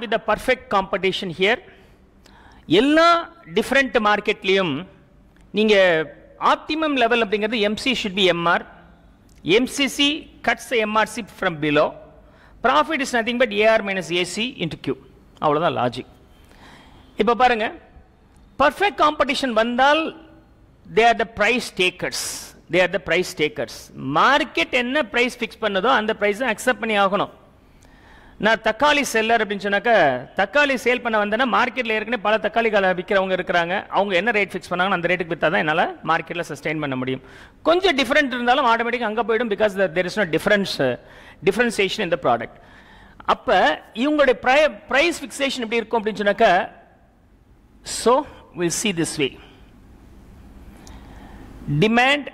with the perfect competition here. எல்லா different marketலயும் நீங்க optimum level அப்படிங்கிறது MC should be MR. MCC cuts the MRC from below. Profit is nothing but AR minus AC into Q. அவ்வளவுதான் logic. இப்போ பாருங்க, perfect competition வந்தால் they are the price takers. They are the price takers. Market என்ன price fix பண்ணதோ அந்த price accept பண்ணி ஆகணும். நான் தக்காளி செல்லர் அப்படின்னு சொன்னாக்க, தக்காளி சேல் பண்ண வந்தேன்னா மார்க்கெட்டில் ஏற்கனவே பல தக்காளி விற்கிறவங்க இருக்கிறாங்க. அவங்க என்ன ரேட் ஃபிக்ஸ் பண்ணாங்கன்னு அந்த ரேட்டுக்கு விற்றா தான் என்னால் மார்க்கெட்டில் சஸ்டெயின் பண்ண முடியும். கொஞ்சம் டிஃப்ரெண்ட் இருந்தாலும் ஆட்டோமேட்டிக்காக அங்கே போயிடும். Because there is no differentiation in the product. அப்போ இவங்களுடைய ப்ரைஸ் ஃபிக்ஸேஷன் எப்படி இருக்கும் அப்படின்னு சொன்னாக்க, so will see this way. Demand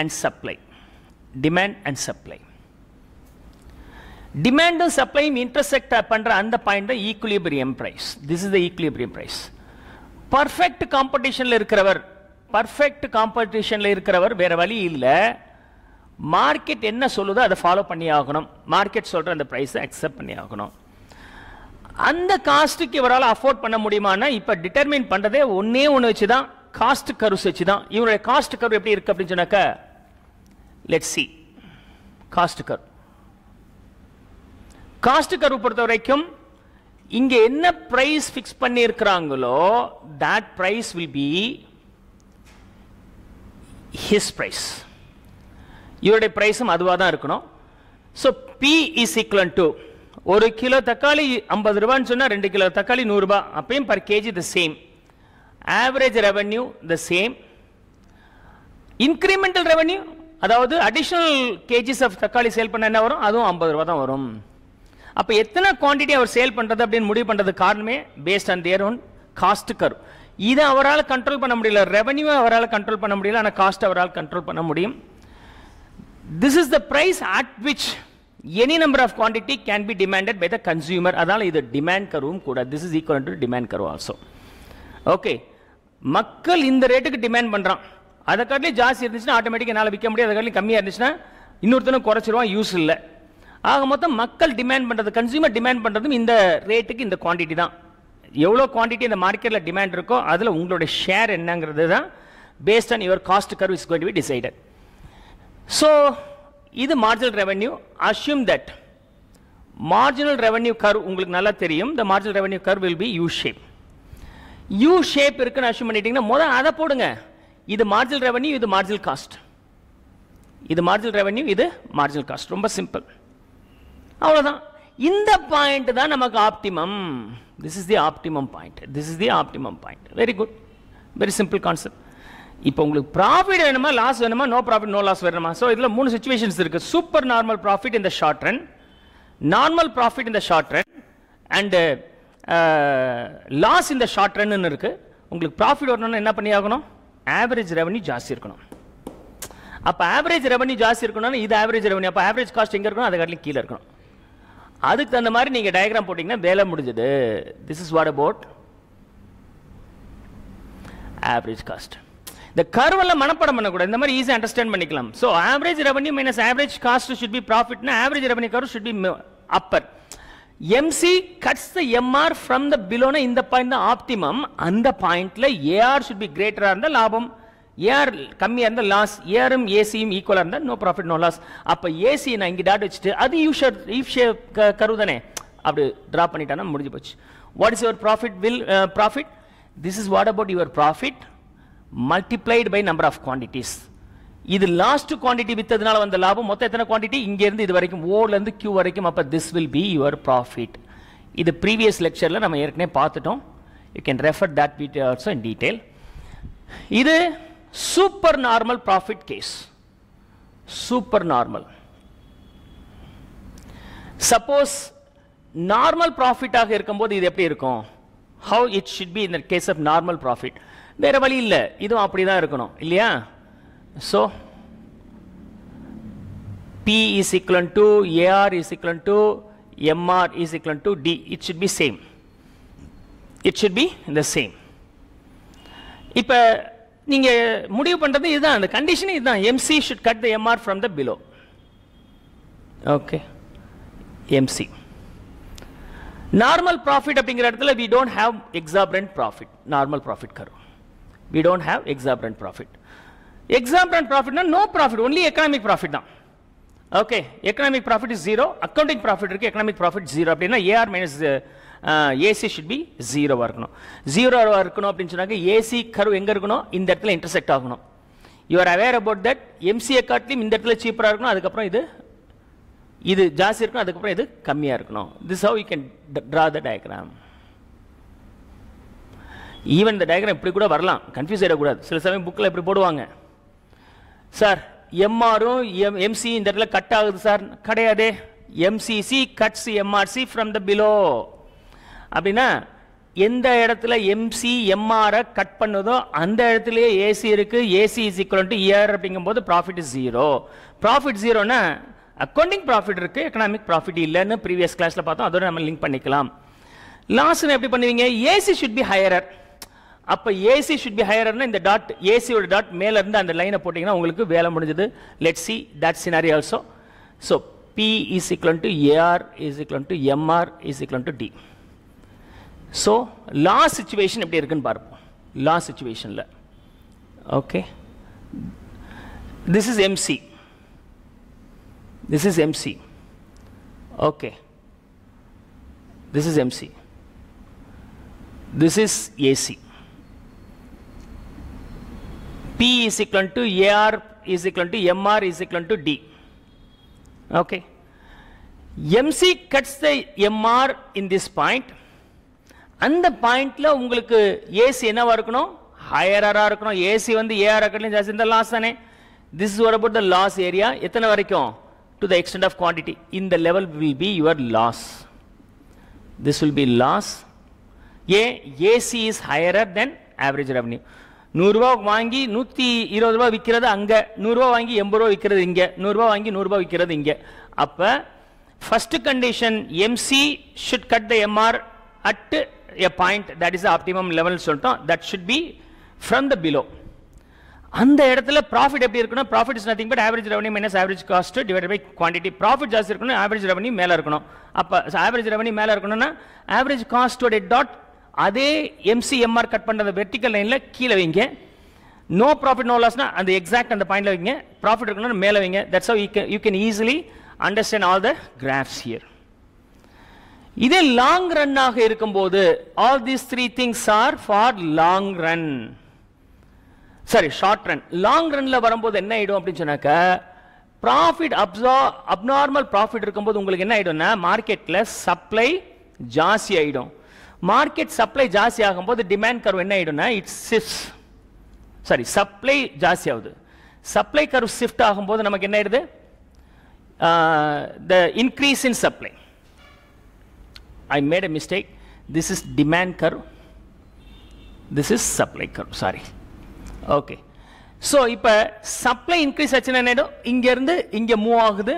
and supply. Demand and supply. Demand and supply intersect பண்ற அந்த பாயிண்ட் தான் equilibrium price. This is the equilibrium price. Perfect competitionல இருக்கிறவர் வேற வழி இல்ல, மார்க்கெட் என்ன சொல்லுதோ அதை ஃபாலோ பண்ணி ஆகணும். மார்க்கெட் சொல்ற அந்த பிரைஸை அக்செப்ட் பண்ணி ஆகணும். அந்த காஸ்ட்டுக்கு இவரால் அஃபோர்ட் பண்ண முடியுமானா இப்ப டிட்டர்மைன் பண்றதே ஒன்னே ஒன்று வச்சுதான், காஸ்ட் கர்வ்ஸ் வச்சுதான். இவருடைய காஸ்ட் கர்வ் எப்படி இருக்கு அப்படின்னு சொன்னாக்க, let's see cost curve. cost curve பொறுத்த வரைக்கும் இங்க என்ன பிரைஸ் ஃபிக்ஸ் பண்ணி இருக்கிறாங்களோ that price will be his price. இவருடைய பிரைஸும் அதுவா தான் இருக்கணும். so P is equal to ஒரு கிலோ தக்காளி 50 ரூபான்னு சொன்னா 2 கிலோ தக்காளி 100 ரூபாய். அப்பயும் per kg the same. average revenue the same. incremental revenue அதாவது அடிஷனல் கேஜிஸ் ஆஃப் தக்காளி சேல் பண்ண என்ன வரும், அதுவும் 50 ரூபாய் தான் வரும். அப்போ எத்தனை குவான்டிட்டி அவர் சேல் பண்ணுறது அப்படின்னு முடிவு பண்ணுறது காரணமே based on their own cost curve. இதை அவரால் கண்ட்ரோல் பண்ண முடியல, ரெவன்யூ அவரால் கண்ட்ரோல் பண்ண முடியல, ஆனால் காஸ்ட் அவரால் கண்ட்ரோல் பண்ண முடியும். This is the price at which any number of quantity can be demanded by the consumer. அதனால் இது டிமாண்ட் கர்வும் கூட. This is equal to demand curve also. Okay, மக்கள் இந்த ரேட்டுக்கு டிமாண்ட் பண்ணுறான், அதை காட்டிலும் ஜாஸ்தி இருந்துச்சுன்னா ஆட்டோமேட்டிக்காக என்னால் விற்க முடியாது, அதை காட்டிலும் கம்மியாக இருந்துச்சுன்னா இன்னொருத்தனும் குறைச்சிருவான், யூஸ் இல்லை. ஆக மொத்தம் மக்கள் டிமாண்ட் பண்ணுறது, கன்சியூமர் டிமாண்ட் பண்ணுறதும் இந்த ரேட்டுக்கு இந்த குவான்டிட்டி தான். எவ்வளோ குவான்டிட்டி இந்த மார்க்கெட்டில் டிமாண்ட் இருக்கோ அதில் உங்களுடைய ஷேர் என்னங்கிறது தான் based on your cost curve is going to be decided. So இது marginal revenue. Assume that marginal revenue curve உங்களுக்கு நல்லா தெரியும். The marginal revenue curve will be U shape. U shape இருக்குன்னு அஸ்யூம் பண்ணிட்டீங்கன்னா முதல் அதை போடுங்க. இது மார்ஜினல் ரெவன்யூ, இது மார்ஜினல் காஸ்ட். இது மார்ஜினல் ரெவன்யூ, இது மார்ஜினல் காஸ்ட். ரொம்ப சிம்பிள், அவ்வளவுதான். இந்த பாயிண்ட் தான் நமக்கு optimum. This is the optimum point. This is the optimum point. Very good, very simple concept. இப்போ உங்களுக்கு ப்ராஃபிட் வேணுமா, லாஸ் வேணுமா, நோ ப்ராஃபிட் நோ லாஸ் வேணுமா? ஸோ இதில் 3 சிச்சுவேஷன்ஸ் இருக்கு. Super normal profit in the short run, normal profit in the short run, and loss in the short run இருக்கு. உங்களுக்கு profit வரணும்னா என்ன பண்ணி ஆகணும், ஆவரேஜ் ரெவன்யூ ஜாஸ்தி இருக்கணும். அப்போ ஆவரேஜ் ரெவன்யூ ஜாஸ்தி இருக்கணும்னா இது ஆவரேஜ் ரெவன்யூ. அப்போ ஆவரேஜ் காஸ்ட் எங்கே இருக்கணும், அதை காட்டிலும் கீழே இருக்கணும். அதுக்கு தகுந்த மாதிரி நீங்கள் டயக்ராம் போட்டிங்கன்னா வேலை முடிஞ்சது. This is what about average cost. இந்த கர்வெல்லாம் மனப்பாடம் பண்ணக்கூடாது, இந்த மாதிரி ஈஸியாக அண்டர்ஸ்டாண்ட் பண்ணிக்கலாம். So average revenue minus average cost should be ப்ராஃபிட்னா average revenue curve should be upper. MC cuts the MR from the below na இந்த பாயிண்ட் தான் ஆப்டிமம். அந்த பாயிண்ட்ல AR should be greater இருந்தா லாபம், AR கம்மியா இருந்தா லாஸ், ARம் ACயும் ஈக்குவலா இருந்தா நோ ப்ராஃபிட் நோ லாஸ். அப்ப AC நான் இங்க டாட் வச்சுட்டு அது யூ ஷேப் கர்வ் தானே, அப்படி டிரா பண்ணிட்டானா முடிஞ்சு போச்சு. What is your profit? This is what about your profit multiplied by number of quantities. இது லாஸ்ட் குவான்டிட்டி வித்ததுனால வந்த லாபம். மொத்தம் எத்தனை குவான்டிட்டி, இங்க இருந்து இது வரைக்கும், ஓல இருந்து Q வரைக்கும். அப்ப this will be your profit. இது previous lectureல நம்ம ஏற்கனவே பார்த்துட்டோம். You can refer that video also in detail. இது super normal profit case. Super normal. Suppose normal ப்ராஃபிட்டாக இருக்கும்போது இது எப்படி இருக்கும், how it should be in the case of normal profit. வேற வழி இல்லை, இதுவும் அப்படிதான் இருக்கணும் இல்லையா? So P is equal to AR is equal to MR is equal to D. It should be same. It should be the same. இப்ப நீங்க முடிவு பண்றது இதுதான், அந்த கண்டிஷன் இதுதான். MC should cut the MR from the below. Okay, MC. Normal profit அப்படிங்கிற இடத்துல we don't have exorbitant profit. Normal profit curve. We don't have exorbitant profit. Exorbitant profit na no profit, only economic profit தான். Okay, economic profit is 0, accounting profit இருக்கு, economic profit 0 அப்படின்னா AR minus AC should be 0 இருக்கணும். 0 இருக்கணும் அப்படின்னு சொன்னாக்க AC curve எங்க இருக்கணும்? இந்த இடத்துல intersect ஆகணும். You are aware about that. MCA காட்டிலும் இந்த இடத்துல cheaper இருக்கணும், அதுக்கப்புறம் இது ஜாஸ்தி இருக்கணும், அதுக்கப்புறம் இது கம்மியா இருக்கணும். This is how you can draw the diagram. Even the diagram இப்படி கூட வரலாம், கன்ஃபியூஸ் ஆயிடக்கூடாது. சில சமயம் புக்கில் இப்படி போடுவாங்க, சார் எம்ஆரும் எம்சி இந்த இடத்துல கட் ஆகுது சார். கிடையாது, MCC cuts MRC from the below. அப்படின்னா எந்த இடத்துல எம்சி எம்ஆரை கட் பண்ணுதோ அந்த இடத்துலயே ஏசி இருக்கு. AC is equal to AR அப்படிங்கும்போது ப்ராஃபிட் இஸ் 0. ப்ராஃபிட் 0னா அக்கௌண்டிங் ப்ராஃபிட் இருக்கு, எக்கனாமிக் ப்ராஃபிட் இல்லைன்னு ப்ரீவியஸ் கிளாஸ்ல பார்த்தோம். அதோட நம்ம லிங்க் பண்ணிக்கலாம். லாஸ்ட் எப்படி பண்ணுவீங்க? AC should be higher. அப்ப ஏசி ஷுட் பி ஹையர்னா இந்த டாட், ஏசியோட டாட் மேல இருந்து அந்த லைனை போட்டீங்கன்னா உங்களுக்கு வேலை முடிஞ்சது. Let's see that scenario also. So P is equal to AR is equal to MR is equal to D. So last situation எப்படி இருக்குன்னு பார்ப்போம். Last situationல okay, this is MC, this is MC, okay, this is MC, this is AC. P is equal to AR is equal to MR is equal to D. Okay, MC cuts the MR in this point. அந்த பாயிண்ட்ல உங்களுக்கு AC என்னவா இருக்கணும்? ஹையரா இருக்கணும். AC வந்து AR அக்கட்ல ஜாஸ்தி இந்த loss தானே. This is what about the loss area. எத்தனை வரைக்கும்? To the extent of quantity. In the level will be your loss. This will be loss. AC is higher than average revenue. 100 ரூபாய் வாங்கி 120 ரூபாய் விக்கிறது அங்க, 100 ரூபாய் வாங்கி 80 ரூபாய் விக்கிறது இங்க, 100 ரூபாய் வாங்கி 100 ரூபாய் விக்கிறது இங்க. அப்ப first condition MC should cut the MR at a point that is the optimum level சொல்லிட்டோம். That should be from the below. அந்த இடத்துல ப்ராஃபிட் எப்படி இருக்கணும்? Profit is nothing but average revenue minus average cost divided by quantity. Profit ஜாஸ்தி இருக்கணும், average revenue மேல இருக்கணும். அப்ப ஆவரேஜ் ரெவன்யூ மேல இருக்கணும்னா ஆவரேஜ் காஸ்டோட டாட் அதே MC MR கட் பண்ற வெர்டிகல் லைன்ல கீழ வைங்க. நோ ப்ராஃபிட் நோ லாஸ்னா அந்த எக்ஸாக்ட் அந்த பாயிண்ட்ல வைங்க. ப்ராஃபிட் இருக்கணும்னா மேல வைங்க. That's how you can easily understand all the graphs here. இதே லாங் ரன் ஆக இருக்கும்போது all these three things are for long run. சரி, ஷார்ட் ரன். லாங் ரன்ல வரும்போது என்ன ஆயிடும் அப்படின்னு சொன்னாக்க ப்ராஃபிட் அப்நார்மல் ப்ராஃபிட் இருக்கும்போது உங்களுக்கு என்ன ஆயிடும்னா மார்க்கெட்ல சப்ளை ஜாஸ்தி ஆயிடும். மார்க்கெட் சப்ளை ஜாஸ்தி ஆகும்போது டிமாண்ட் கர்வ் என்ன ஆயிடும்னா இட்ஸ் ஷிஃப்ட்ஸ். சரி, சப்ளை ஜாஸ்தி ஆகுது. சப்ளை கர்வ் ஷிஃப்ட் ஆகும்போது நமக்கு என்ன ஆயிடுது? the increase in supply. I made a mistake. This is demand curve. This is supply curve. Sorry. Okay. So இப்ப supply increase ஆச்சுன்னா என்ன ஆயிடும்? இங்க இருந்து இங்க மூவ் ஆகுது.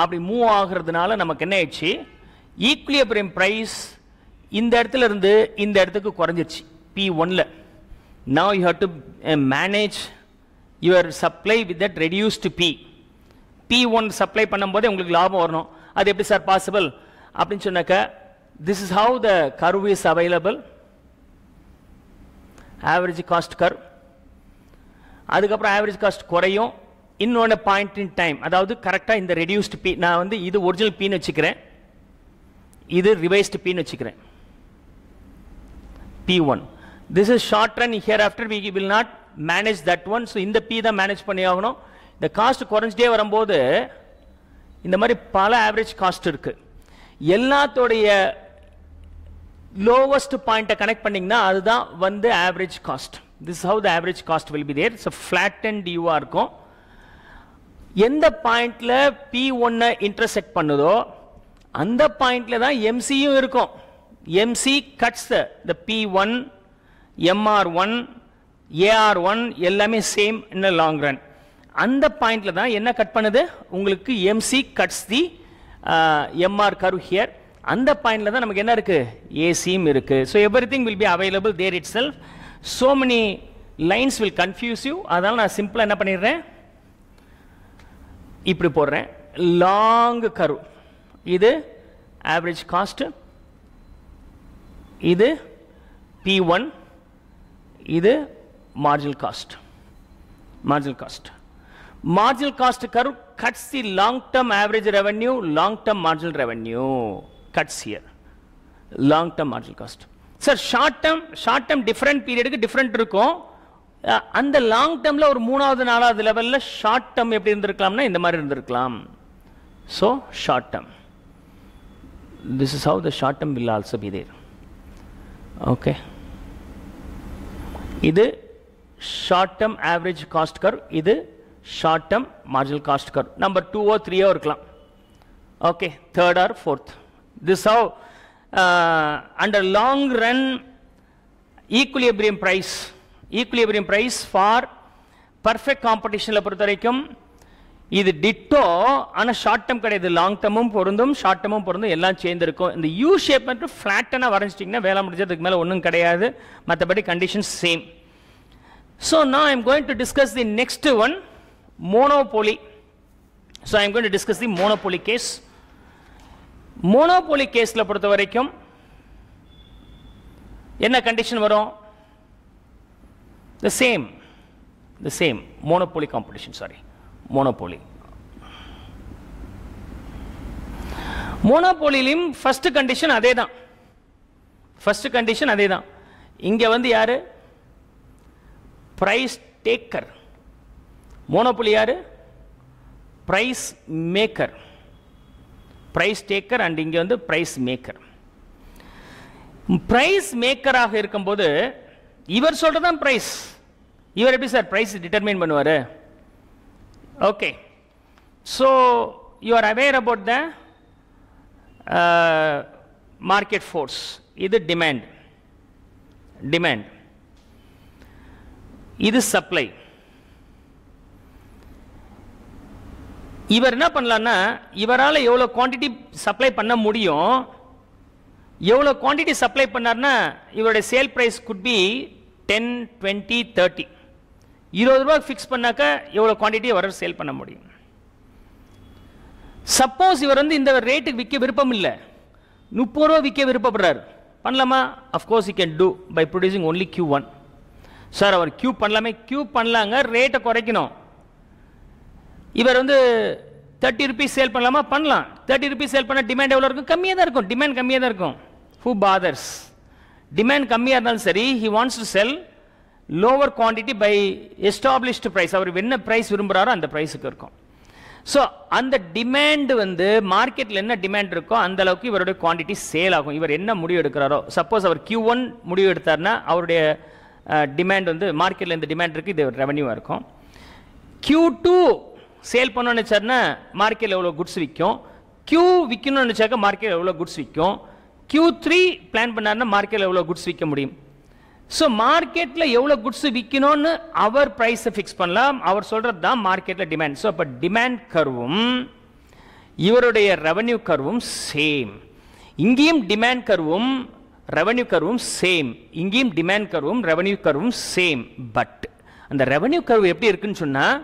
அப்படி மூவ் ஆகுறதுனால நமக்கு என்ன ஆயிடுச்சு? ஈக்குலிபிரியம் பிரைஸ் இந்த இடத்துல இருந்து இந்த இடத்துக்கு குறைஞ்சிருச்சு P1ல. Now you have to manage your supply with that reduced P. P1 supply பண்ணும்போது உங்களுக்கு லாபம் வரணும். அது எப்படி சார் பாசிபிள் அப்படின்னு சொன்னாக்க this is how the curve is available. average cost curve. அதுக்கப்புறம் average cost குறையும். இன்னொன்று பாயிண்ட் இன் டைம், அதாவது கரெக்டாக இந்த ரெடியூஸ்டு P, நான் வந்து இது ஒரிஜினல் Pன்னு வச்சுக்கிறேன், இது ரிவைஸ்டு Pன்னு வச்சுக்கிறேன். P1. This is short run. Hereafter we will not manage that one. So இந்த P தான் மேனேஜ் பண்ணி ஆகணும். இந்த காஸ்ட் குறைஞ்சிட்டே வரும்போது இந்த மாதிரி பல ஆவரேஜ் காஸ்ட் இருக்கு. எல்லாத்தோடைய லோவஸ்ட் பாயிண்ட்டை கனெக்ட் பண்ணீங்கன்னா அதுதான் வந்து average cost. This is how the average cost will be there. So flattened U இருக்கும். எந்த பாயிண்ட்ல P1 இன்டர்செக்ட் பண்ணுதோ அந்த பாயிண்ட்ல தான் MCயும் இருக்கும். MC cuts the P1, MR1, AR1 எல்லாமே same in a long run. அந்த பாயிண்ட்ல தான் என்ன கட் பண்ணுது? உங்களுக்கு MC cuts the MR curve here. அந்த பாயிண்ட்ல தான் நமக்கு என்ன இருக்கு? ACயும் இருக்கு. So everything will be available there itself. So many lines will confuse you. அதனால நான் சிம்பிளா என்ன பண்ணிடுறேன்? இப்படி போடுறேன், லாங் கர்வ். இது ஆவரேஜ் காஸ்ட், இது P1, இது marginal cost. Marginal cost. Marginal cost curve cuts the long-term average revenue, long-term marginal revenue cuts here. Long-term marginal cost. Sir, short-term different period க்கு different இருக்கும். அந்த லாங் டேர்ம்ல ஒரு மூணாவது நாலாவது லெவல்ல ஷார்ட் டேர்ம் எப்படி இருந்திருக்கலாம்னா இந்த மாதிரி இருந்திருக்கலாம். So short term. This is how the short term will also be there. Okay. இது short term average cost curve, இது short term marginal cost curve. Number 2 or 3 இருக்கலாம். Okay, third or fourth. This how under long run equilibrium price for perfect காம்படிஷனில் பொறுத்த வரைக்கும் இது ditto. ஆனால் short term கிடையாது, long டேர்மும் பொருந்தும் ஷார்ட் டேர்மும் பொருந்தும், எல்லாம் சேர்ந்துருக்கும். இந்த யூ ஷேப் மட்டும் ஃப்ளாட்டாக வரைஞ்சிட்டிங்கன்னா வேலை முடிஞ்சதுக்கு மேலே ஒன்றும் கிடையாது, மற்றபடி condition same. So now I am going to discuss the next one, monopoly. So I am going to discuss the monopoly case. Monopoly case la பொறுத்த வரைக்கும் என்ன கண்டிஷன் வரும்? The same monopoly competition, sorry, monopoly. மோனோபோலியிலும் first condition அதேதான். இங்க வந்து யாரு? Price taker. Monopoly யாரு? Price maker. Price taker and இங்க வந்து பிரைஸ் மேக்கர். பிரைஸ் மேக்கராக இருக்கும்போது இவர் சொல்றதான் பிரைஸ். இவர் எப்படி சார் பிரைஸ் டிட்டர்மைன் பண்ணுவாரு? Okay, so you are aware about the market force. இது டிமாண்ட், இது சப்ளை. இவர் என்ன பண்ணலாம்னா, இவரால் எவ்வளோ குவான்டிட்டி சப்ளை பண்ண முடியும், எவ்வளோ குவான்டிட்டி சப்ளை பண்ணார்னா இவருடைய சேல் பிரைஸ் குட் பி 10, 20, 30. 20 ரூபாய் ஃபிக்ஸ் பண்ணாக்க எவ்வளோ குவான்டிட்டி அவரால் சேல் பண்ண முடியும். சப்போஸ் இவர் வந்து இந்த ரேட்டுக்கு விற்க விருப்பம் இல்லை, 30 ரூபா விற்க விருப்பப்படுறாரு, பண்ணலாமா? Of course you can do by producing only Q1. Sir அவர் கியூ பண்ணலாமே, கியூ பண்ணலாங்க, ரேட்டை குறைக்கணும். இவர் வந்து 30 rupees சேல் பண்ணலாமா? பண்ணலாம். 30 rupees சேல் பண்ண டிமாண்ட் எவ்வளோ இருக்கும்? கம்மியாக தான் இருக்கும். டிமாண்ட் கம்மியாக தான் இருக்கும். Who father's? டிமாண்ட் கம்மியாக இருந்தாலும் சரி, he wants to sell lower quantity by established price. அவர் என்ன ப்ரைஸ் விரும்புகிறாரோ அந்த ப்ரைஸுக்கு இருக்கும். ஸோ அந்த டிமாண்ட் வந்து மார்க்கெட்டில் என்ன டிமாண்ட் இருக்கோ அந்த அளவுக்கு இவருடைய குவான்டிட்டி சேல் ஆகும். இவர் என்ன முடிவு எடுக்கிறாரோ, சப்போஸ் அவர் Q1 முடிவு எடுத்தார்னா அவருடைய டிமாண்ட் வந்து மார்க்கெட்டில் இந்த டிமாண்ட் இருக்குது, இது ரெவன்யூவாக இருக்கும். Q2 சேல் பண்ணணும்னு நினச்சார்னா மார்க்கெட்டில் எவ்வளோ குட்ஸ் விற்கும், Q விற்கணும்னு நினச்சாக்க மார்க்கெட்டில் எவ்வளோ குட்ஸ் விற்கும், Q3 பிளான் பண்ணார்னா மார்க்கெட்டில் எவ்வளோ குட்ஸ் விற்க முடியும். ஸோ மார்க்கெட்டில் எவ்வளோ குட்ஸ் விற்கணும்னு அவர் ப்ரைஸை ஃபிக்ஸ் பண்ணலாம். அவர் சொல்கிறது தான் மார்க்கெட்டில் டிமாண்ட். ஸோ அப்போ டிமாண்ட் கர்வும் இவருடைய ரெவன்யூ கர்வும் சேம். இங்கேயும் டிமாண்ட் கர்வும் ரெவன்யூ கர்வும் சேம், இங்கேயும் டிமாண்ட் கர்வும் ரெவன்யூ கர்வும் சேம். பட் அந்த ரெவன்யூ கர்வ் எப்படி இருக்குன்னு சொன்னால்,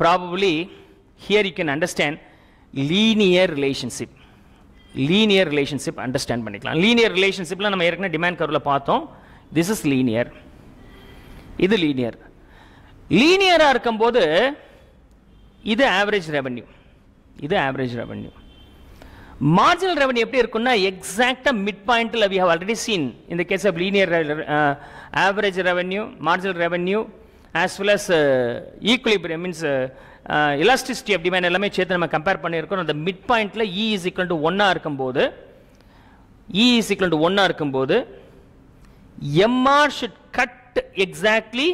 probably here you can understand linear relationship. Understand பண்ணிக்கலாம். லீனியர் ரிலேஷன்ஷிப்ல நம்ம ஏற்கனவே டிமாண்ட் கர்வ்ல பார்த்தோம். திஸ் இஸ் லீனியர், இது லீனியர். லீனியராக இருக்கும்போது இது ஆவரேஜ் ரெவன்யூ, இது ஆவரேஜ் ரெவன்யூ. மார்ஜினல் ரெவன்யூ எப்படி இருக்குன்னா, எக்ஸாக்டா மிட் பாயிண்ட்ல we have already seen in the case of linear average revenue, marginal revenue as well as equilibrium means elasticity of demand எல்லாமே சேர்த்து நம்ம கம்பேர் பண்ணியிருக்கோம். அந்த மிட் பாயிண்ட்ல E is equal to 1 இருக்கும்போது MR should cut exactly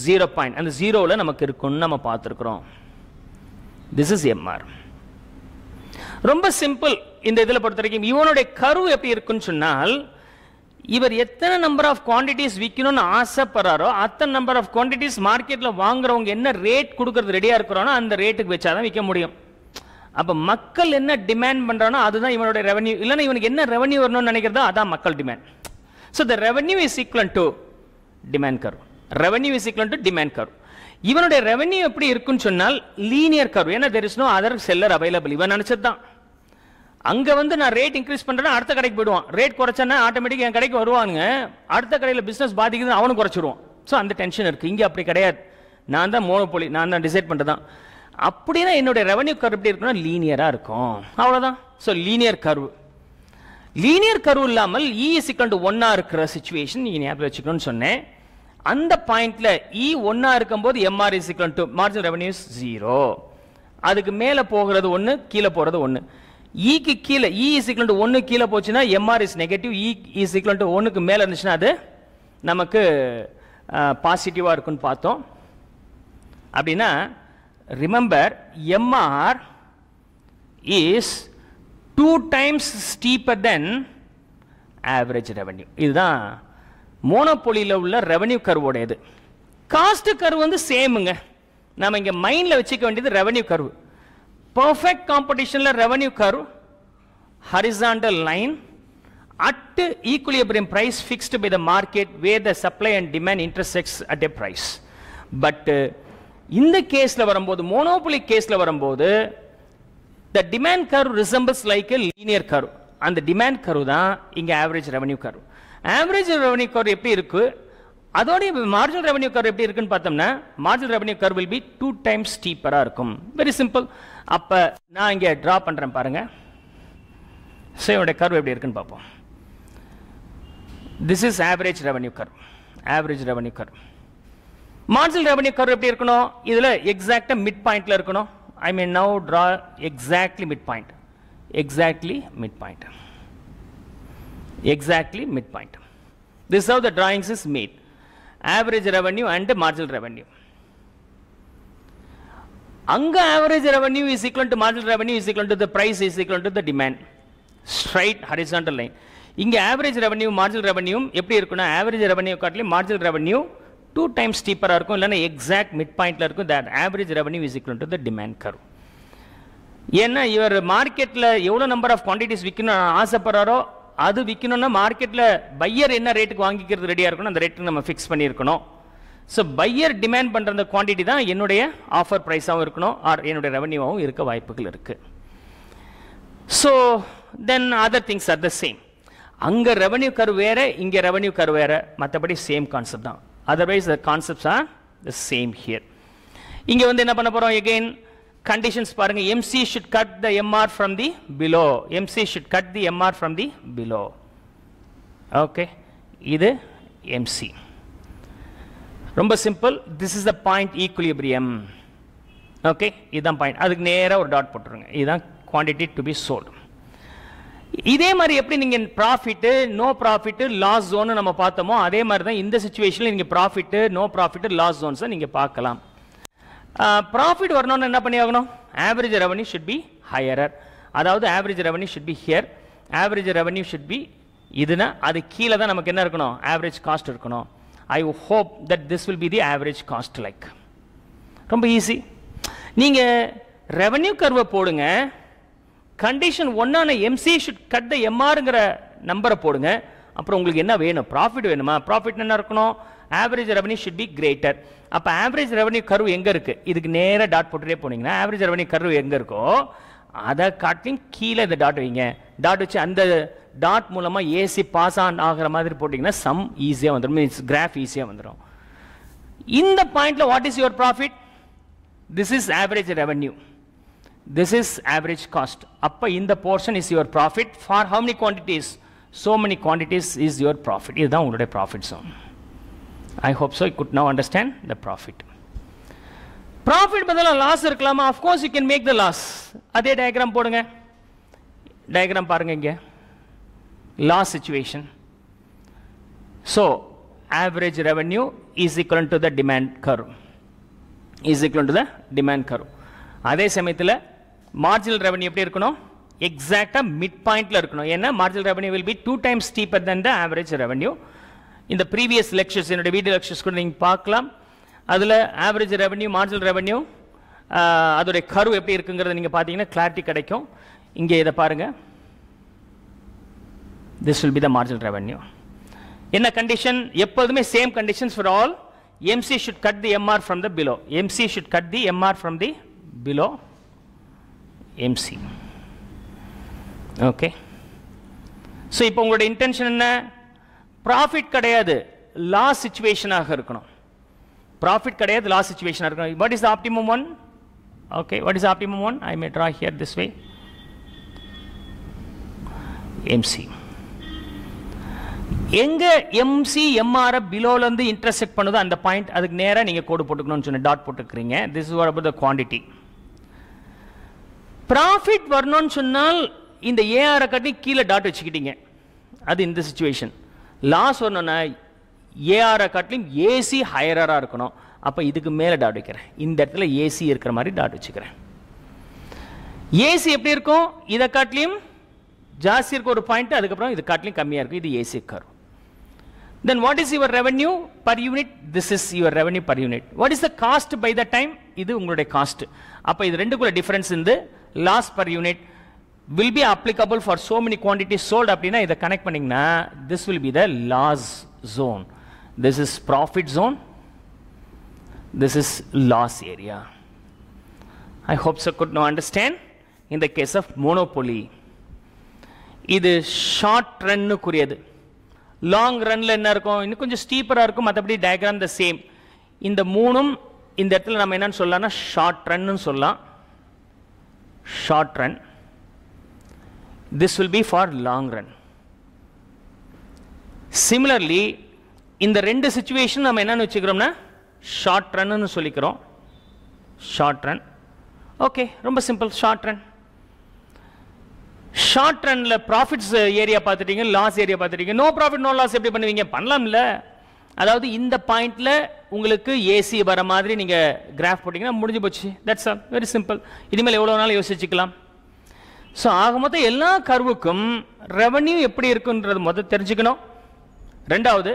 0 point. அந்த ஜீரோவில் நமக்கு இருக்குன்னு நம்ம பார்த்துருக்குறோம். This is MR. ரொம்ப சிம்பிள். இந்த இதில் பொறுத்த வரைக்கும் இவனுடைய கர்வ் எப்படி இருக்குன்னு சொன்னால், இவர் எத்தனை நம்பர் ஆஃப் குவான்டிட்டிஸ் விற்கணும்னு ஆசைப்படுறாரோ அத்தனை நம்பர் ஆஃப் குவான்டிட்டிஸ் மார்க்கெட்டில் வாங்குறவங்க என்ன ரேட் கொடுக்கறது ரெடியாக இருக்கிறானோ அந்த ரேட்டுக்கு வச்சாதான் விற்க முடியும். அப்போ மக்கள் என்ன டிமாண்ட் பண்ணுறானோ அதுதான் இவனுடைய ரெவன்யூ. இல்லைன்னா இவனுக்கு என்ன ரெவன்யூ வரணும்னு நினைக்கிறதோ அதான் மக்கள் demand. So the revenue is equal to demand curve. இவனுடைய ரெவென்யூ எப்படி இருக்குன்னு சொன்னால் லீனியர் கர்வ். ஏன்னா there is no other seller available. இவன் நினைச்சது தான். அங்க வந்து நான் ரேட் இன்க்ரீஸ் பண்றேன்னா அடுத்த கடைக்கு போயிடுவான். ரேட் குறைச்சேன்னா ஆட்டோமேட்டிக் என் கடைக்கு வருவானுங்க. அடுத்த கடையில் பிசினஸ் பாதிக்குது அவனும் குறைச்சிருவான். ஸோ அந்த டென்ஷன் இருக்கு. இங்க அப்படி கிடையாது. நான் தான் மோனோபோலி, நான் தான் டிசைட் பண்றதான். அப்படின்னா என்னுடைய ரெவென்யூ கர்வ் எப்படி இருக்குன்னா லீனியரா இருக்கும். அவ்வளவுதான். So linear curve. Linear curve இல்லாமல் E is equal to 1 இருக்கிற சிச்சுவேஷன் நீங்க ஞாபகம் வச்சுக்கணும்னு சொன்னேன். அந்த பாயிண்ட்ல E 1 இருக்கும்போது MR is equal to marginal revenue is 0. அதுக்கு மேல போகிறது 1, கீழே போறது 1. E க்கு கீழே E is equal to 1 கீழே போச்சுன்னா MR is negative. E is equal to 1 க்கு மேல இருந்துச்சுன்னா அது நமக்கு பாசிட்டிவா இருக்குன்னு பார்த்தோம். அப்படின்னா remember MR is 2 times steeper than average revenue. இதுதான் மோனோபோலியில் உள்ள ரெவென்யூ கர்வோட இது. காஸ்ட் கர்வ் வந்து சேமுங்க. நம்ம இங்க மைண்ட்ல வச்சுக்க வேண்டியது ரெவென்யூ கர்வ். பெர்ஃபெக்ட் காம்படிஷன்ல revenue curve horizontal line at equilibrium price fixed by the market where the supply and demand intersects at a price. But இந்த கேஸ்ல வரும்போது மோனோபோலி கேஸ்ல வரும்போது the demand curve resembles like a linear curve. அந்த demand curve தான் இங்க average revenue curve. Average revenue curve எப்படி இருக்கு, அதோட marginal revenue curve எப்படி இருக்குன்னு பார்த்தோம்னா marginal revenue curve will be 2 times steeper இருக்கும். Very simple. அப்ப நான் இங்க டிரா பண்றேன் பாருங்க. சேவோட curve எப்படி இருக்குன்னு பார்ப்போம். This is average revenue curve. Average revenue curve. Marginal revenue curve எப்படி இருக்கணும், இதுல எக்ஸாக்ட்டா மிட் பாயிண்ட்ல இருக்கணும். I may now draw exactly midpoint. Exactly midpoint. Exactly midpoint. This is how the drawings is made. Average revenue and marginal revenue. Anga average revenue is equal to marginal revenue is equal to the price is equal to the demand. Straight horizontal line. இங்க average revenue marginal revenue எப்படி இருக்குன்னா average revenue காட்டிலும் marginal revenue 2 times steeper இருக்கும், இல்லைன்னா exact midpointல இருக்கும். That average revenue is equal to the demand curve. ஏன்னா இவர் மார்க்கெட்ல எவ்வளவு நம்பர் ஆஃப் குவான்டிட்டிஸ் விற்கணும் ஆசைப்படுறாரோ அது விற்கணும்னா மார்க்கெட்ல பையர் என்ன ரேட்டுக்கு வாங்கிக்கிறது ரெடியா இருக்கணும், அந்த ரேட்டுக்கு நம்ம ஃபிக்ஸ் பண்ணியிருக்கணும். ஸோ பையர் டிமாண்ட் பண்ற அந்த குவான்டிட்டி தான் என்னுடைய ஆஃபர் பிரைஸாகவும் இருக்கணும், ஆர் என்னுடைய ரெவன்யூவாகவும் இருக்க வாய்ப்புகள் இருக்கு. So then other things are the same. அங்க ரெவன்யூ கர்வ் வேற, இங்க ரெவன்யூ கர்வ் வேற, மற்றபடி சேம் கான்செப்ட் தான். Otherwise the concepts R the same here. இங்க வந்து என்ன பண்ண போறோம், எகைன் conditions பாருங்க. MC should cut the MR from the below. MC should cut the MR from the below. Okay, இது MC. ரொம்ப simple. This is the point equilibrium. Okay, இதுதான் point. அதுக்கு நேரா ஒரு டாட் போட்டுருங்க. இதுதான் quantity to be sold. இதே மாதிரி எப்படி நீங்க profit no profit loss zone நம்ம பார்த்தோமோ அதே மாதிரி தான் இந்த சிச்சுவேஷன்ல நீங்க profit no profit loss zones நீங்க பார்க்கலாம். ப்ராஃபிட் வரணும்னு என்ன பண்ணி ஆகணும், average revenue should be higher. அதாவது average revenue should be here, average revenue should be இதுனா அது கீழே தான் நமக்கு என்ன இருக்கணும், ஆவரேஜ் காஸ்ட் இருக்கணும். I hope that this will be the average cost. Like ரொம்ப ஈஸி. நீங்க ரெவன்யூ கர்வை போடுங்க, கண்டிஷன் ஒன்னான எம்சி ஷுட் கட் த எம்ஆர்ங்கிற நம்பரை போடுங்க. அப்புறம் உங்களுக்கு என்ன வேணும், ப்ராஃபிட் வேணுமா, ப்ராஃபிட் என்ன இருக்கணும், average revenue should B greater. அப்ப ஆவரேஜ் ரெவன்யூ கர்வ் எங்க இருக்கு, இதுக்கு நேரா டாட் போட்டுட்டே போனீங்கன்னா ஆவரேஜ் ரெவன்யூ கர்வ் எங்க இருக்கோ அதை காட்டிலும் கீழே இந்த டாட் வைங்க. டாட் வச்சு அந்த டாட் மூலமா ஏசி பாஸ் ஆன் ஆகிற மாதிரி போட்டீங்கன்னா சம் ஈஸியா வந்துடும், மீன்ஸ் கிராஃப் ஈஸியா வந்துடும். இந்த பாயிண்ட்ல what is your profit, this is average revenue, this is average cost. அப்ப இந்த portion is your profit for how many quantities, so many quantities is your profit. இதுதான் உங்களுடைய profit zone. I hope so you could now understand the profit. Profit பதிலா loss இருக்கலாமா, of course you can make the loss. அதே diagram போடுங்க. Diagram பாருங்க இங்க loss situation. So average revenue is equal to the demand curve, is equal to the demand curve. அதே சமயத்தில் marginal revenue எப்படி இருக்கணும், எக்ஸாக்டா மிட் பாயிண்ட்ல இருக்கணும். ஏன்னா marginal revenue will be 2 times steeper than the average revenue. இந்த ப்ரீவியஸ் லெக்சர்ஸ் என்னோட வீடியோ லெக்சர்ஸ் கூட நீங்க பார்க்கலாம். அதுல ஆவரேஜ் ரெவன்யூ மார்ஜினல் ரெவன்யூ அதோட கர்வ் எப்படி இருக்குங்கிறத நீங்க பாத்தீங்கன்னா கிளாரிட்டி கிடைக்கும். இங்க இத பாருங்க, this will be the marginal revenue. என்ன கண்டிஷன், எப்போதுமே same conditions for all MC should cut the MR from the below. MC should cut the MR from the below MC. Okay. So இப்போ உங்களுடைய intention என்ன? Profit கிடையாது, loss சிச்சுவேஷனாக இருக்கணும். Profit கிடையாது, loss சிச்சுவேஷனாக இருக்கணும். What is the optimum one? Okay, what is the optimum one? I may draw here this way. MC. எங்க MC MR பிலோல இருந்து intersect பண்ணுதோ அந்த பாயிண்ட், அதுக்கு நேரா நீங்க கோடு போட்டுக்கணும்னு சொன்ன டாட் போட்டுக்கிறீங்க. This is what about the quantity. Profit வரணும்னு சொன்னால் இந்த AR கட்டி கீழே டாட் வச்சுக்கிட்டீங்க, அது இந்த சிச்சுவேஷன். லாஸ் வரணும்னா AR காட்டிலும் AC ஹையரா இருக்கணும். அப்ப இதுக்கு மேல டாட் வைக்கிறேன், இந்த இடத்துல AC இருக்கிற மாதிரி டாட் வச்சுக்கிறேன். AC எப்படி இருக்கும்? இதை காட்டிலும் ஜாஸ்தி இருக்க ஒரு பாயிண்ட், அதுக்கப்புறம் இது காட்டிலும் கம்மியா இருக்கும், இது AC curve. Then what is your revenue per unit? This is your revenue per unit. What is the cost by the time? இது உங்களுடைய காஸ்ட். அப்ப இது ரெண்டுக்குள்ள டிஃபரன்ஸ் இந்த loss per unit will be applicable for so many quantities sold. அப்படினா இத connect பண்ணீங்கனா this will be the loss zone. This is profit zone. This is loss area. I hope so could now understand. In the case of monopoly, இது short run குறியது. Long ரன்ல என்ன இருக்கும்? இன்னும் கொஞ்சம் ஸ்டீப்பரா இருக்கும், மற்றபடி டயக்ராம் த சேம். இந்த மூணும் இந்த இடத்துல நம்ம என்னன்னு சொல்லலாம்னா ஷார்ட் ரன்னு சொல்லலாம். Short run. This will be for long run. Similarly, இந்த ரெண்டு சிச்சுவேஷன் நம்ம என்னன்னு வச்சுக்கிறோம்னா ஷார்ட் ரன்னு சொல்லிக்கிறோம். Short run. ஓகே, ரொம்ப சிம்பிள். Short run. ஷார்ட் ரன்ல ப்ராஃபிட்ஸ் ஏரியா பார்த்துட்டீங்க, லாஸ் ஏரியா பார்த்துட்டீங்க. நோ ப்ராஃபிட் நோ லாஸ் எப்படி பண்ணுவீங்க? பண்ணலாம்ல. அதாவது இந்த பாயிண்ட்ல உங்களுக்கு ஏசி வர மாதிரி நீங்க கிராஃப் போட்டீங்கன்னா முடிஞ்சு போச்சு. That's all, very simple. இனிமேல் எவ்வளவு நாள் யோசிச்சுக்கலாம். ஸோ ஆக மொத்தம் எல்லா கர்வுக்கும் ரெவன்யூ எப்படி இருக்குன்றது முதல் தெரிஞ்சுக்கணும். ரெண்டாவது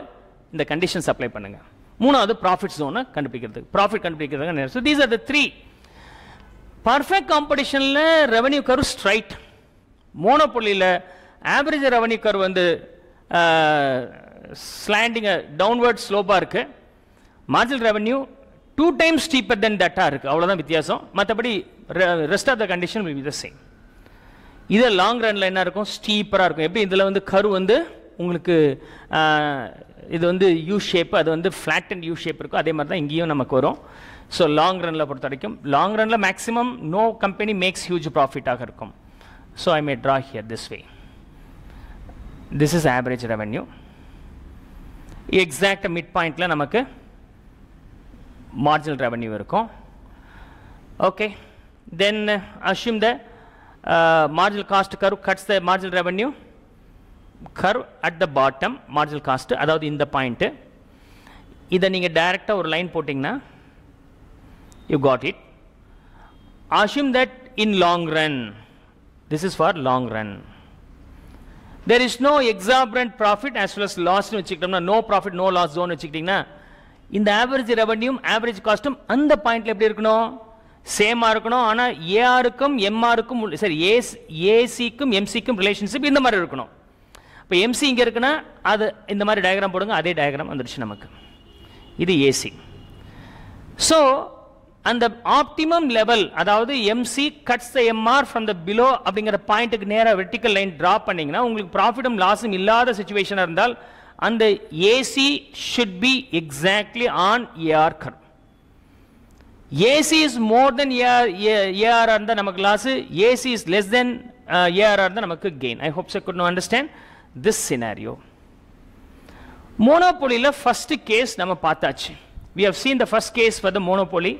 இந்த கண்டிஷன்ஸ் அப்ளை பண்ணுங்க. மூணாவது ப்ராஃபிட் ஜோனை கண்டுபிடிக்கிறதுக்கு, ப்ராஃபிட் கண்டுபிடிக்கிறதுக்கு. So these are the three. Perfect காம்படிஷன்ல ரெவன்யூ கர்வ் ஸ்ட்ரைட். மோனோபோலியில் ஆவரேஜ் ரெவன்யூ கர்வ் வந்து ஸ்லாண்டிங் டவுன்வர்ட் ஸ்லோப்பாக இருக்கு. Marginal revenue 2 times steeper then தட்டா இருக்கு. அவ்வளோதான் வித்தியாசம். மற்றபடி rest of the condition will be the same. இது லாங் ரன்ல என்ன இருக்கும்? ஸ்டீப்பராக இருக்கும். எப்படி இதில் வந்து கர்வ் வந்து உங்களுக்கு இது வந்து யூ ஷேப், அது வந்து ஃபிளாட் அண்ட் யூ ஷேப் இருக்கும். அதே மாதிரி தான் இங்கேயும் நமக்கு வரும். ஸோ லாங் ரன்ல பொறுத்த வரைக்கும் லாங் ரன்ல maximum no company makes huge ப்ராஃபிட்டாக இருக்கும். So I may draw here this way. This is average revenue. Exact midpoint la namakku marginal revenue irukum. Okay, then assume the marginal cost curve cuts the marginal revenue curve at the bottom. Marginal cost adavadhu in the point idha neenga direct or line pottingna you got it. Assume that in long run, this is for long run, there is no exorbitant profit as well as loss nu vechiktomna, no profit no loss zone vechiktingna இந்த average revenue average cost அந்த பாயிண்ட்ல எப்படி இருக்கணும்? சேமா இருக்கணும். ஆனா ஏஆருக்கும் எம்ஆருக்கும் சரி ஏசிக்கும் எம்சிக்கும் relationship இந்த மாதிரி இருக்கணும். இப்போ எம்சி இங்க இருக்குன்னா அது இந்த மாதிரி டயக்ராம் போடுங்க, அதே டயக்ராம் வந்துருச்சு நமக்கு. இது ஏசி. ஸோ அந்த ஆப்டிமம் லெவல், அதாவது MC cuts the MR from the below அப்படிங்கிற பாயிண்ட்டுக்கு நேராக வெர்டிக்கல் லைன் டிரா பண்ணீங்கன்னா உங்களுக்கு ப்ராஃபிட்டும் லாஸும் இல்லாத சிச்சுவேஷனாக இருந்தால் அந்த AC should be exactly on AR curve. AC is more then AR இருந்தால் நமக்கு loss, AC is less then AR இருந்தால் நமக்கு gain. I hope you good understand this scenario. மோனோபோலியில் ஃபர்ஸ்ட் கேஸ் நம்ம பார்த்தாச்சு. We have seen the first case for the monopoly.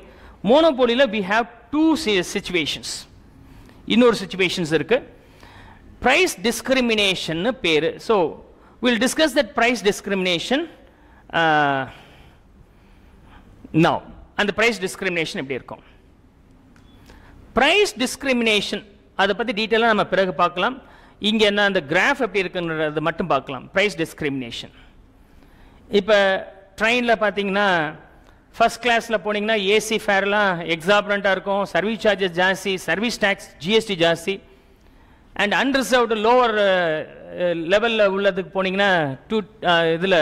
Monopoly we have two situations. இன்னொரு situations இருக்கு. Price discrimination பேரு. So we'll discuss that price discrimination now. அந்த price discrimination எப்படி இருக்கும்? Price discrimination அதை பத்தி டீடைலா நம்ம பிறகு பார்க்கலாம். இங்க என்ன அந்த கிராஃப் எப்படி இருக்குன்றது மட்டும் பார்க்கலாம். Price discrimination. இப்ப ட்ரெயின்ல பாத்தீங்கன்னா ஃபர்ஸ்ட் கிளாஸ்ல போனீங்கன்னா ஏசி ஃபேர்லாம் எக்ஸாபரண்டா இருக்கும், சர்வீஸ் சார்ஜஸ் ஜாஸ்தி, சர்வீஸ் டாக்ஸ் ஜிஎஸ்டி ஜாஸ்தி. அண்ட் அன்ரிசர்வ்டு லோவர் லெவலில் உள்ளதுக்கு போனீங்கன்னா இதில்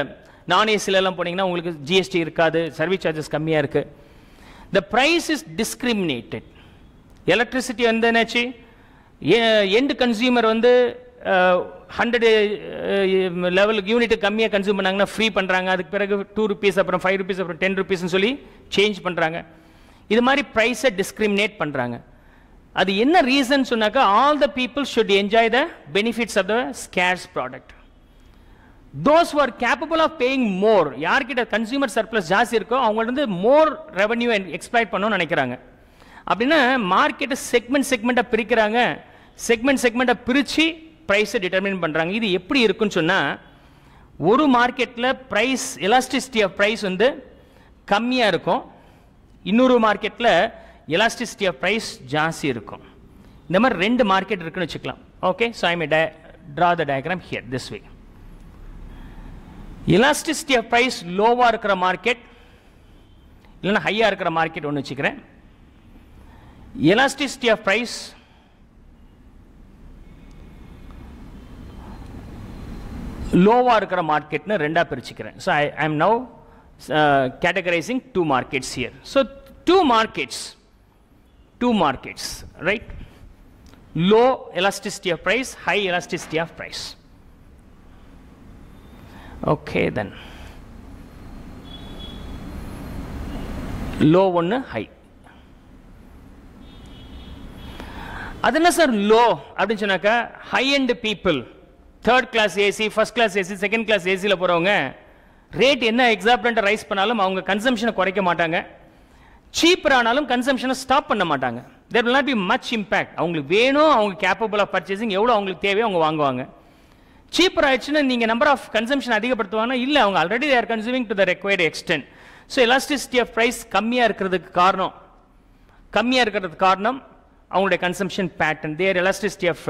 நான் ஏசில எல்லாம் போனீங்கன்னா உங்களுக்கு ஜிஎஸ்டி இருக்காது, சர்வீஸ் சார்ஜஸ் கம்மியாக இருக்கு. The price is discriminated. Electricity வந்து என்னாச்சு, எண்ட் கன்சியூமர் வந்து 100 லெவல் யூனிட் கம்மியாக கன்சியூம் பண்ணாங்கன்னா ஃப்ரீ பண்ணுறாங்க. அதுக்கு பிறகு 2 rupees அப்புறம் 5 rupees அப்புறம் 10 rupeesன்னு சொல்லி சேஞ்ச் பண்ணுறாங்க. இது மாதிரி ப்ரைஸை டிஸ்கிரிமினேட் பண்ணுறாங்க. அது என்ன ரீசன் சொன்னாக்கா, all the people should enjoy the benefits of the scarce product. Those who are capable of paying more, யார்கிட்ட கன்சியூமர் சர்ப்ளஸ் ஜாஸ்தி இருக்கோ அவங்க வந்து மோர் ரெவன்யூ எக்ஸ்ப்ளாய்ட் பண்ணணும்னு நினைக்கிறாங்க. அப்படின்னா மார்க்கெட்டை செக்மெண்ட்டாக பிரிக்கிறாங்க. செக்மெண்ட்டாக பிரித்து ப்ரைஸை டிட்டர்மின் பண்ணுறாங்க. இது எப்படி இருக்குன்னு சொன்னால், ஒரு மார்க்கெட்டில் ப்ரைஸ் எலாஸ்டிசிட்டி ஆஃப் ப்ரைஸ் வந்து கம்மியாக இருக்கும், இன்னொரு மார்க்கெட்டில் எலாஸ்டிசிட்டி ஆஃப் ப்ரைஸ் ஜாஸ்தி இருக்கும். இந்த மாதிரி 2 மார்க்கெட் இருக்குன்னு வச்சுக்கலாம். Okay, so I may draw the diagram here this way. Elasticity of price லோவாக இருக்கிற மார்க்கெட் இல்லைன்னா ஹையாக இருக்கிற மார்க்கெட் ஒன்று வச்சுக்கிறேன். எலாஸ்டிசிட்டி ஆஃப் ப்ரைஸ் லோவாக இருக்கிற மார்க்கெட்னு 2ஆக பிரிச்சுக்கிறேன். So I am now categorizing 2 markets here. So 2 markets, right? Low elasticity of price, high elasticity of price. Okay, then low one, high. adana sir low அப்படினு சொன்னாக்க high end people, third class AC, first class AC, second class AC ல போறவங்க rate என்ன எக்ஸாப்டன்ட் rice பண்ணாலும் அவங்க கன்சம்ஷனை குறைக்க மாட்டாங்க. Cheaper ஆனாலும் கன்சம்ஷனை ஸ்டாப் பண்ண மாட்டாங்க. There will not be much impact. அவங்களுக்கு வேணும், அவங்க கேப்பபிள் ஆஃப் பர்ச்சேசிங், எவ்வளோ அவங்களுக்கு தேவையோ அவங்க வாங்குவாங்க. சீப்பர் ஆயிடுச்சுன்னா நீங்கள் நம்பர் ஆஃப் கன்சம்ஷன் அதிகப்படுத்துவாங்கன்னா இல்லை, அவங்க already they're consuming to the required extent. So elasticity of price கம்மியாக இருக்கிறதுக்கு காரணம் அவங்களுடைய consumption pattern. Their elasticity of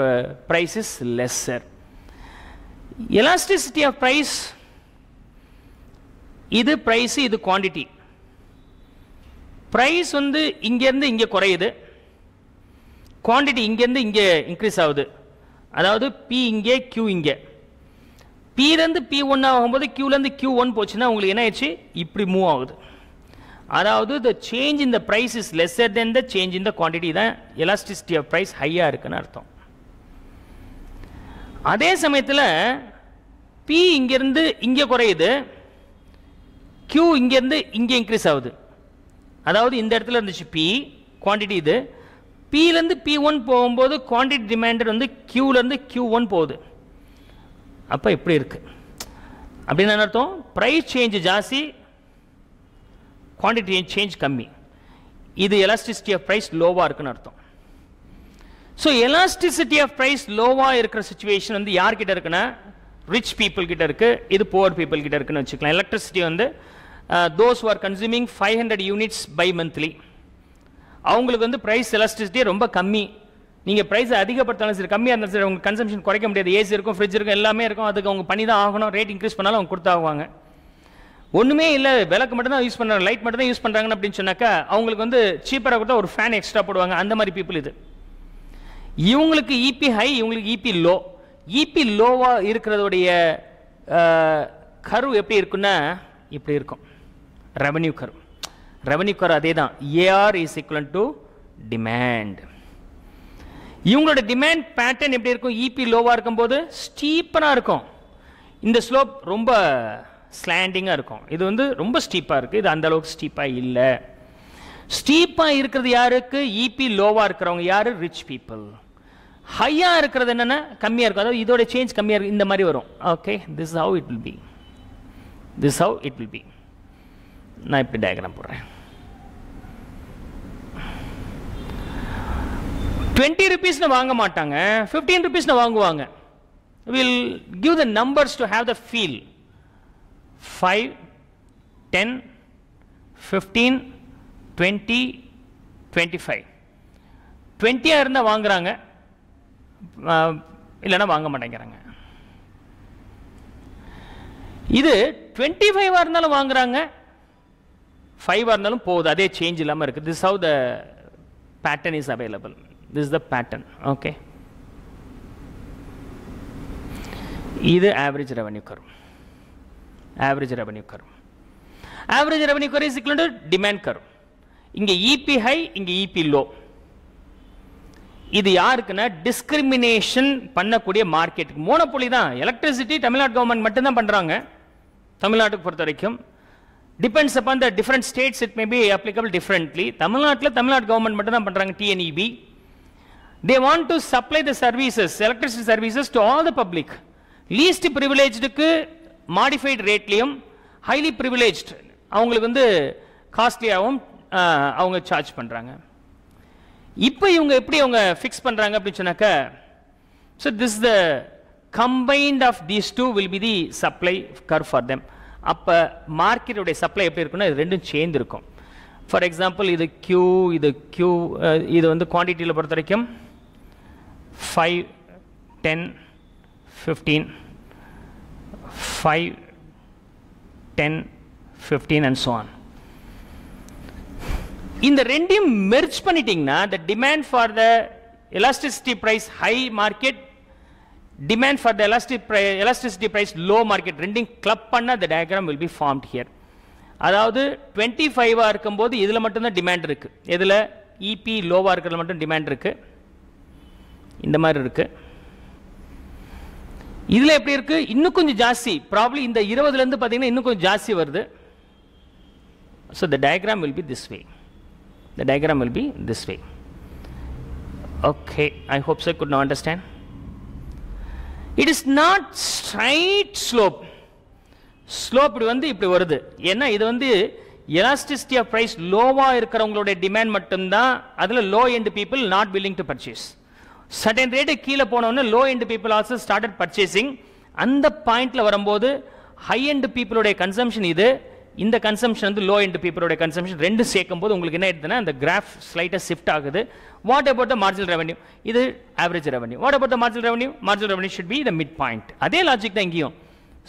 price is lesser. Elasticity of price இது பிரைஸ், இது குவாண்டிட்டி. பிரைஸ் வந்து இங்கேருந்து இங்கே குறையுது, குவாண்டிட்டி இங்கேருந்து இங்கே இன்க்ரீஸ் ஆகுது. அதாவது பி இங்கே, கியூ இங்கே. பிலேருந்து P1 ஆகும்போது கியூலேருந்து Q1 போச்சுன்னா உங்களுக்கு என்ன ஆயிடுச்சு, இப்படி மூவ் ஆகுது. அதாவது the change in the price is lesser then the change in the quantity. தான் எலாஸ்டிசிட்டி ஆஃப் ப்ரைஸ் ஹையாக இருக்குன்னு அர்த்தம். அதே சமயத்தில் பி இங்கேருந்து இங்கே குறையுது, Q இங்கேருந்து இங்கே இன்க்ரீஸ் ஆகுது. அதாவது இந்த இடத்துல இருந்துச்சு P குவான்டிட்டி, இது Pலேருந்து P1 போகும்போது குவான்டிட்டி டிமாண்டட் வந்து Qலேருந்து Q1 போகுது. அப்போ இப்படி இருக்கு. அப்படின்னு என்ன அர்த்தம், ப்ரைஸ் சேஞ்ச் ஜாஸ்தி, குவான்டிட்டி சேஞ்ச் கம்மி. இது எலாஸ்டிசிட்டி ஆஃப் ப்ரைஸ் லோவாக இருக்குன்னு அர்த்தம். ஸோ எலாஸ்டிசிட்டி ஆஃப் ப்ரைஸ் லோவாக இருக்கிற சுச்சுவேஷன் வந்து யார்கிட்ட இருக்குன்னா ரிச் பீப்புள் கிட்ட இருக்கு, இது புவர் பீப்புள் கிட்ட இருக்குன்னு வச்சுக்கலாம். எலக்ட்ரிசிட்டி வந்து those who are consuming 500 units by monthly, அவங்களுக்கு வந்து ப்ரைஸ் எலாஸ்டிசிட்டி ரொம்ப கம்மி. நீங்கள் ப்ரைஸ் அதிகப்படுத்தாலும் சரி, கம்மியாக இருந்தாலும் சரி, அவங்க கன்சம்ஷன் குறைக்க முடியாது. ஏசி இருக்கும், ஃப்ரிட்ஜ் இருக்கும், எல்லாமே இருக்கும், அதுக்கு அவங்க பண்ணி தான் ஆகணும். ரேட் இன்க்ரீஸ் பண்ணாலும் அவங்க கொடுத்தாகுவாங்க. ஒன்றுமே இல்லை, விளக்கு மட்டும் தான் யூஸ் பண்ணுறாங்க, லைட் மட்டும் தான் யூஸ் பண்ணுறாங்கன்னு அப்படின்னு சொன்னாக்கா அவங்களுக்கு வந்து சீப்பராக கொடுத்தா ஒரு ஃபேன் எக்ஸ்ட்ரா போடுவாங்க. அந்த மாதிரி பீப்புள் இது. இவங்களுக்கு இபி ஹை, இவங்களுக்கு இபி லோ. இபி லோவாக இருக்கிறதுடைய கர்வ் எப்படி இருக்குன்னா இப்படி இருக்கும், ரெவன்யூ கர்வ். ரெவன்யூ கர்வ் அதே தான், AR is equal to demand. இவங்களோட டிமாண்ட் பேட்டர்ன் எப்படி இருக்கும், இபி லோவாக இருக்கும்போது ஸ்டீப்பனாக இருக்கும், இந்த ஸ்லோப் ரொம்ப ஸ்லாண்டிங்காக இருக்கும். இது வந்து ரொம்ப ஸ்டீப்பாக இருக்குது, இது அந்த அளவுக்கு ஸ்டீப்பாக இல்லை. ஸ்டீப்பாக இருக்கிறது யாருக்கு, இபி லோவாக இருக்கிறவங்க யாரு, ரிச் பீப்புள். ஹையாக இருக்கிறது என்னென்னா கம்மியாக இருக்கும், அதாவது இதோட சேஞ்ச் கம்மியாக இருக்கும், இந்த மாதிரி வரும். Okay, this how it will be, this how it will be. நான் இப்படி டயக்ராம் போடுறேன். 20 rupeesனு வாங்க மாட்டாங்க, 15 rupeesனு வாங்குவாங்க. We'll give the numbers to have the feel. 5, 10, 15, 20, 25. 20 இருந்தால் வாங்குறாங்க, இல்லைன்னா வாங்க மாட்டேங்கிறாங்க. இது 25 இருந்தாலும் வாங்குறாங்க, 5 இருந்தாலும் போகுது, அதே சேஞ்ச் இல்லாமல் இருக்குது. This is how the pattern is available. This is the pattern. Okay, இது average revenue curve. average revenue curve. Average revenue curve is equal to demand curve. இங்க EP high, இங்க EP low. இது யாருக்குன்னா discrimination பண்ணக்கூடிய market. Monopoly தான். Electricity Tamil Nadu government மட்டும் தான் பண்றாங்க. தமிழ்நாட்டுக்கு பொறுத்த வரைக்கும் depends upon the different states, it may be applicable differently. Tamil Nadu government மட்டும் தான் பண்றாங்க TNEB. They want to supply the services, electricity services to all the public. Least privileged க்கு modified rateலயும், highly privileged அவங்களுக்கு வந்து காஸ்ட்லியாவும் அவங்க சார்ஜ் பண்றாங்க. இப்போ இவங்க எப்படி அவங்க ஃபிக்ஸ் பண்றாங்க அப்படி சொன்னாக்க, so this is the combined of these two will be the supply curve for them. அப்ப மார்க்கெட்டோட சப்ளை எப்படி இருக்குன்னா இது ரெண்டும் சேர்ந்து இருக்கும். ஃபார் எக்ஸாம்பிள் இது Q, இது Q, இது வந்து குவான்டிட்டியில் பொறுத்த வரைக்கும் 5, 10, 15, 5, 10, 15 and so on. இந்த ரெண்டையும் மெர்ஜ் பண்ணிட்டீங்கன்னா the demand for the elasticity price high market, demand for the elasticity price low market ரெண்டையும் கிளப் பண்ணா the diagram will be formed here. அதாவது 25 இருக்கும்போது இதுல மட்டும் தான் டிமாண்ட் இருக்கு. இதுல EP லோவா இருக்கிறதுல மட்டும் டிமாண்ட் இருக்கு. இந்த மாதிரி இருக்கு. இதுல எப்படி இருக்கு? இன்னும் கொஞ்சம் ஜாஸ்தி. ப்ராபபிலி இந்த 20ல இருந்து பாத்தீங்கன்னா இன்னும் கொஞ்சம் ஜாஸ்தி வருது. So the diagram will be this way. The diagram will be this way. Okay, I hope so you could now understand. It is not straight slope. Slope இப்படி வந்து இப்படி வருது. ஏன்னா இது வந்து elasticity of price லோவா இருக்கிறவங்களோட டிமாண்ட் மட்டும்தான். அதுல low end people not willing to purchase. Certain rate கீழே போனோம்னா low end people also started purchasing. அந்த பாயிண்ட்ல வரும்போது high end people உடைய கன்சம்ஷன் இது, இந்த கன்சம்ஷன் வந்து low end people உடைய கன்சம்ஷன் ரெண்டு சேர்க்கும்போது உங்களுக்கு என்ன ஆயிடுதுன்னா அந்த கிராஃப் ஸ்லைட்டா ஷிஃப்ட் ஆகுது. What about the marginal revenue? இது average revenue. What about the marginal revenue? Marginal revenue should be the midpoint. அதே லாஜிக் தான் இங்கேயும்.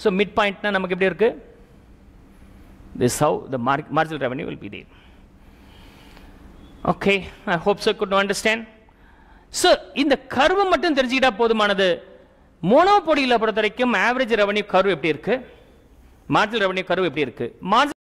So midpoint னா நமக்கு எப்படி இருக்கு? This is how the marginal revenue will be there. Okay, I hope so you could understand. So இந்த curve மட்டும் தெரிஞ்சுக்கிட்டா போதுமானது. மோனோபோலியில பொறுத்த வரைக்கும் average revenue கர்வ் எப்படி இருக்கு, marginal revenue கர்வ் எப்படி இருக்கு.